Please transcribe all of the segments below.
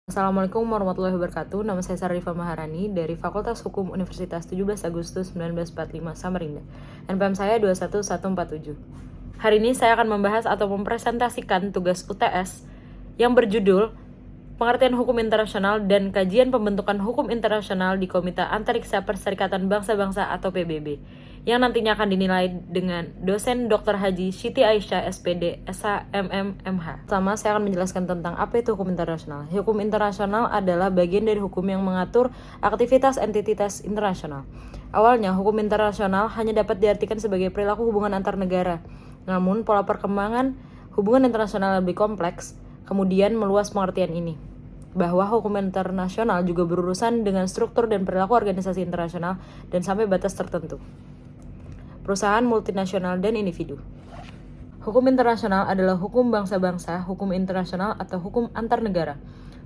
Assalamualaikum warahmatullahi wabarakatuh. Nama saya Sarifah Maharani dari Fakultas Hukum Universitas 17 Agustus 1945 Samarinda. NPM saya 21147. Hari ini saya akan membahas atau mempresentasikan tugas UTS yang berjudul Pengertian Hukum Internasional dan Kajian Pembentukan Hukum Internasional di Komite Antariksa Perserikatan Bangsa-Bangsa atau PBB, yang nantinya akan dinilai dengan dosen Dr. Haji Siti Aisyah SPD, SH, MM, MH. Pertama, saya akan menjelaskan tentang apa itu hukum internasional. Hukum internasional adalah bagian dari hukum yang mengatur aktivitas entitas internasional. Awalnya, hukum internasional hanya dapat diartikan sebagai perilaku hubungan antar negara. Namun, pola perkembangan hubungan internasional lebih kompleks, kemudian meluas pengertian ini, bahwa hukum internasional juga berurusan dengan struktur dan perilaku organisasi internasional dan sampai batas tertentu, perusahaan multinasional dan individu. Hukum internasional adalah hukum bangsa-bangsa, hukum internasional atau hukum antar negara.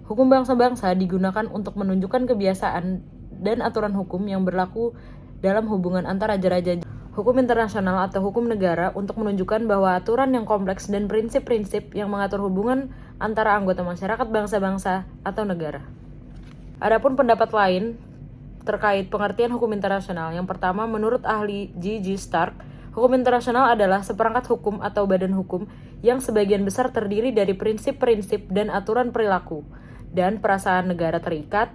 Hukum bangsa-bangsa digunakan untuk menunjukkan kebiasaan dan aturan hukum yang berlaku dalam hubungan antar raja-raja. Hukum internasional atau hukum negara untuk menunjukkan bahwa aturan yang kompleks dan prinsip-prinsip yang mengatur hubungan antara anggota masyarakat bangsa-bangsa atau negara. Adapun pendapat lain terkait pengertian hukum internasional. Yang pertama, menurut ahli G.G. Stark, hukum internasional adalah seperangkat hukum atau badan hukum yang sebagian besar terdiri dari prinsip-prinsip dan aturan perilaku dan perasaan negara terikat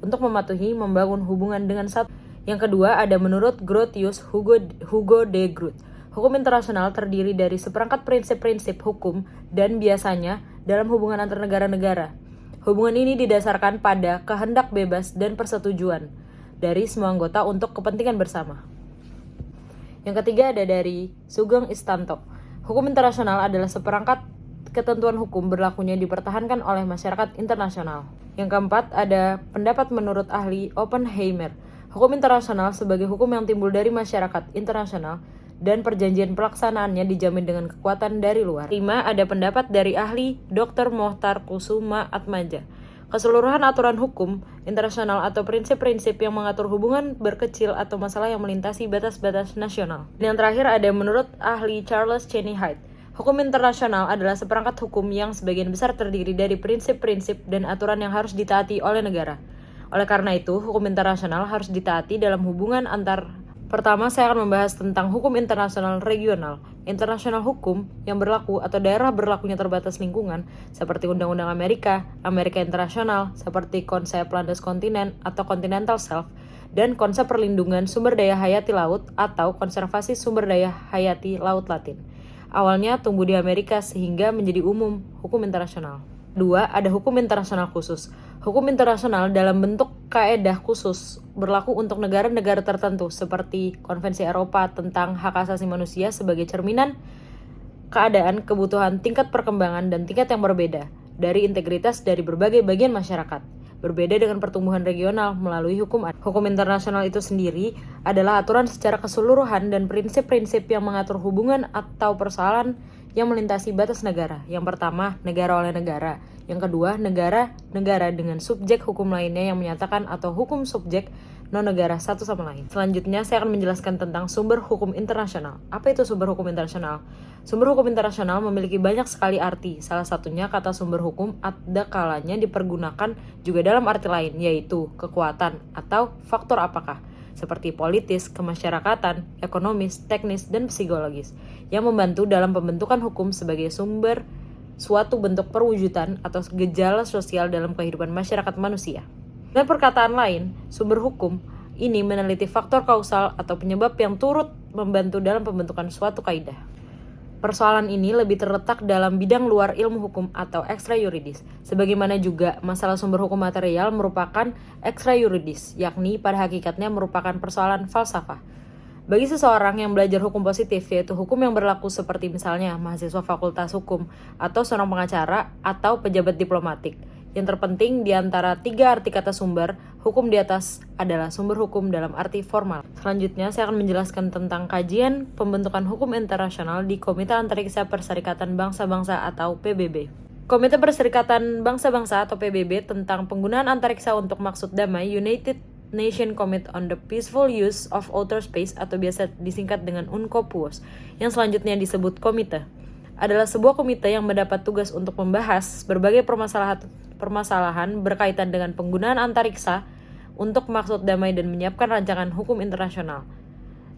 untuk membangun hubungan dengan satu. Yang kedua, ada menurut Grotius Hugo de Groot. Hukum internasional terdiri dari seperangkat prinsip-prinsip hukum dan biasanya dalam hubungan antar negara-negara. Hubungan ini didasarkan pada kehendak bebas dan persetujuan dari semua anggota untuk kepentingan bersama. Yang ketiga ada dari Sugeng Istanto. Hukum internasional adalah seperangkat ketentuan hukum berlakunya dipertahankan oleh masyarakat internasional. Yang keempat ada pendapat menurut ahli Oppenheimer. Hukum internasional sebagai hukum yang timbul dari masyarakat internasional dan perjanjian pelaksanaannya dijamin dengan kekuatan dari luar. 5. Ada pendapat dari ahli Dr. Mohtar Kusuma Atmaja. Keseluruhan aturan hukum internasional atau prinsip-prinsip yang mengatur hubungan berkecil atau masalah yang melintasi batas-batas nasional. Dan yang terakhir ada menurut ahli Charles Cheney Hyde. Hukum internasional adalah seperangkat hukum yang sebagian besar terdiri dari prinsip-prinsip dan aturan yang harus ditaati oleh negara. Oleh karena itu, hukum internasional harus ditaati dalam hubungan antar. Pertama, saya akan membahas tentang hukum internasional regional. Internasional hukum yang berlaku atau daerah berlakunya terbatas lingkungan, seperti Undang-Undang Amerika, Amerika Internasional, seperti konsep landas kontinen atau continental shelf, dan konsep perlindungan sumber daya hayati laut atau konservasi sumber daya hayati laut Latin. Awalnya tumbuh di Amerika sehingga menjadi umum hukum internasional. 2. Ada hukum internasional khusus. Hukum internasional dalam bentuk kaedah khusus berlaku untuk negara-negara tertentu seperti Konvensi Eropa tentang Hak Asasi Manusia sebagai cerminan keadaan, kebutuhan, tingkat perkembangan, dan tingkat yang berbeda dari integritas dari berbagai bagian masyarakat. Berbeda dengan pertumbuhan regional melalui hukum. Hukum internasional itu sendiri adalah aturan secara keseluruhan dan prinsip-prinsip yang mengatur hubungan atau persoalan yang melintasi batas negara. Yang pertama, negara oleh negara. Yang kedua, negara dengan subjek hukum lainnya yang menyatakan atau hukum subjek non-negara satu sama lain. Selanjutnya, saya akan menjelaskan tentang sumber hukum internasional. Apa itu sumber hukum internasional? Sumber hukum internasional memiliki banyak sekali arti. Salah satunya kata sumber hukum ada kalanya dipergunakan juga dalam arti lain, yaitu kekuatan atau faktor apakah, seperti politis, kemasyarakatan, ekonomis, teknis, dan psikologis, yang membantu dalam pembentukan hukum sebagai sumber suatu bentuk perwujudan atau gejala sosial dalam kehidupan masyarakat manusia. Dengan perkataan lain, sumber hukum ini meneliti faktor kausal atau penyebab yang turut membantu dalam pembentukan suatu kaidah. Persoalan ini lebih terletak dalam bidang luar ilmu hukum atau ekstrayuridis, sebagaimana juga masalah sumber hukum material merupakan ekstrayuridis, yakni pada hakikatnya merupakan persoalan falsafah. Bagi seseorang yang belajar hukum positif, yaitu hukum yang berlaku seperti misalnya mahasiswa fakultas hukum atau seorang pengacara atau pejabat diplomatik, yang terpenting di antara 3 arti kata sumber hukum di atas adalah sumber hukum dalam arti formal. Selanjutnya, saya akan menjelaskan tentang kajian pembentukan hukum internasional di Komite Antariksa Perserikatan Bangsa-Bangsa atau PBB. Komite Perserikatan Bangsa-Bangsa atau PBB tentang penggunaan antariksa untuk maksud damai, United Nation Committee on the Peaceful Use of Outer Space atau biasa disingkat dengan UNCOPUOS, yang selanjutnya disebut komite, adalah sebuah komite yang mendapat tugas untuk membahas berbagai permasalahan berkaitan dengan penggunaan antariksa untuk maksud damai dan menyiapkan rancangan hukum internasional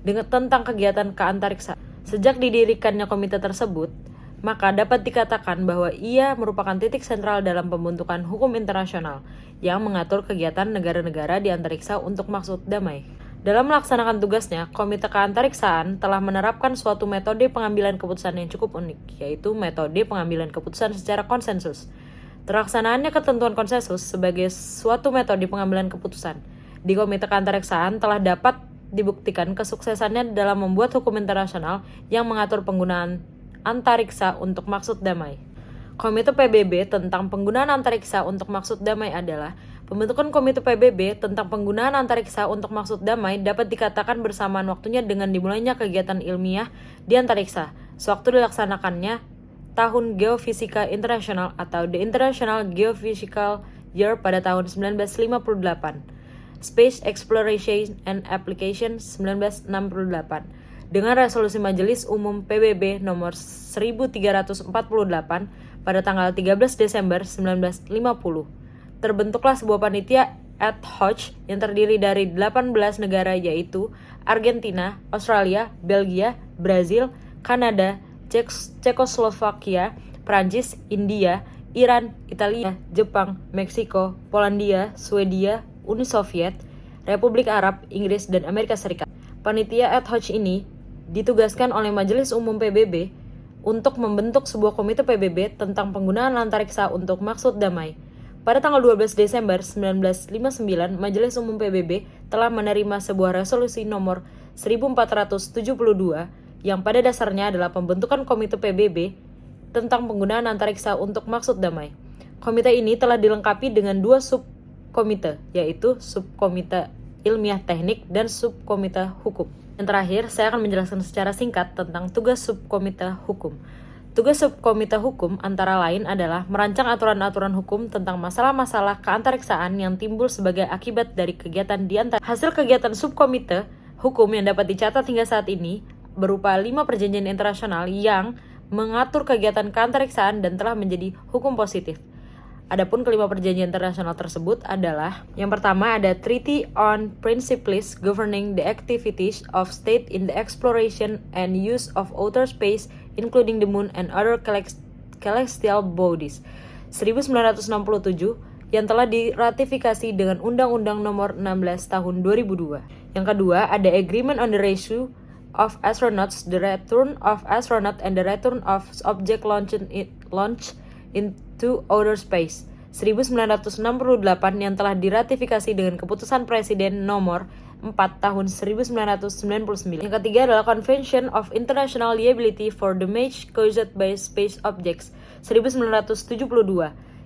tentang kegiatan keantariksa. Sejak didirikannya komite tersebut, maka dapat dikatakan bahwa ia merupakan titik sentral dalam pembentukan hukum internasional yang mengatur kegiatan negara-negara di antariksa untuk maksud damai. Dalam melaksanakan tugasnya, Komite Keantariksaan telah menerapkan suatu metode pengambilan keputusan yang cukup unik, yaitu metode pengambilan keputusan secara konsensus. Terlaksanaannya ketentuan konsensus sebagai suatu metode pengambilan keputusan di Komite Keantariksaan telah dapat dibuktikan kesuksesannya dalam membuat hukum internasional yang mengatur penggunaan antariksa untuk maksud damai. Komite PBB tentang penggunaan antariksa untuk maksud damai adalah pembentukan Komite PBB tentang penggunaan antariksa untuk maksud damai dapat dikatakan bersamaan waktunya dengan dimulainya kegiatan ilmiah di antariksa, sewaktu dilaksanakannya Tahun Geofisika Internasional atau The International Geophysical Year pada tahun 1958. Space Exploration and Application 1968 dengan resolusi Majelis Umum PBB nomor 1348 pada tanggal 13 Desember 1950. Terbentuklah sebuah panitia ad hoc yang terdiri dari 18 negara yaitu Argentina, Australia, Belgia, Brazil, Kanada, Cekoslovakia, Prancis, India, Iran, Italia, Jepang, Meksiko, Polandia, Swedia, Uni Soviet, Republik Arab, Inggris, dan Amerika Serikat. Panitia ad hoc ini ditugaskan oleh Majelis Umum PBB untuk membentuk sebuah komite PBB tentang penggunaan antariksa untuk maksud damai. Pada tanggal 12 Desember 1959, Majelis Umum PBB telah menerima sebuah resolusi nomor 1472 yang pada dasarnya adalah pembentukan komite PBB tentang penggunaan antariksa untuk maksud damai. Komite ini telah dilengkapi dengan dua subkomite, yaitu subkomite ilmiah teknik dan subkomite hukum. Yang terakhir, saya akan menjelaskan secara singkat tentang tugas subkomite hukum. Tugas subkomite hukum antara lain adalah merancang aturan-aturan hukum tentang masalah-masalah keantariksaan yang timbul sebagai akibat dari kegiatan di antariksa. Hasil kegiatan subkomite hukum yang dapat dicatat hingga saat ini berupa 5 perjanjian internasional yang mengatur kegiatan keantariksaan dan telah menjadi hukum positif. Adapun kelima perjanjian internasional tersebut adalah: yang pertama ada Treaty on Principles Governing the Activities of State in the Exploration and Use of Outer Space, including the Moon and Other Celestial Bodies 1967 yang telah diratifikasi dengan Undang-Undang Nomor 16 Tahun 2002. Yang kedua ada Agreement on the Ratio of Astronauts, the Return of Astronaut and the Return of Object Launched into Outer Space 1968 yang telah diratifikasi dengan keputusan Presiden nomor 4 tahun 1999. Yang ketiga adalah Convention of International Liability for Damage Caused by Space Objects 1972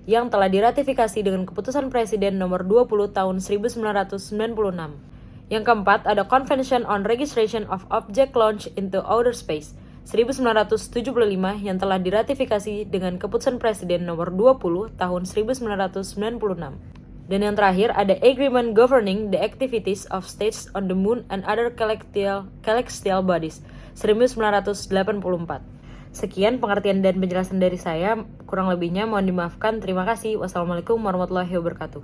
yang telah diratifikasi dengan keputusan Presiden nomor 20 tahun 1996. Yang keempat ada Convention on Registration of Object Launched into Outer Space 1975 yang telah diratifikasi dengan keputusan Presiden nomor 20 tahun 1996. Dan yang terakhir ada Agreement Governing the Activities of States on the Moon and Other Celestial Bodies 1984. Sekian pengertian dan penjelasan dari saya, kurang lebihnya mohon dimaafkan. Terima kasih. Wassalamualaikum warahmatullahi wabarakatuh.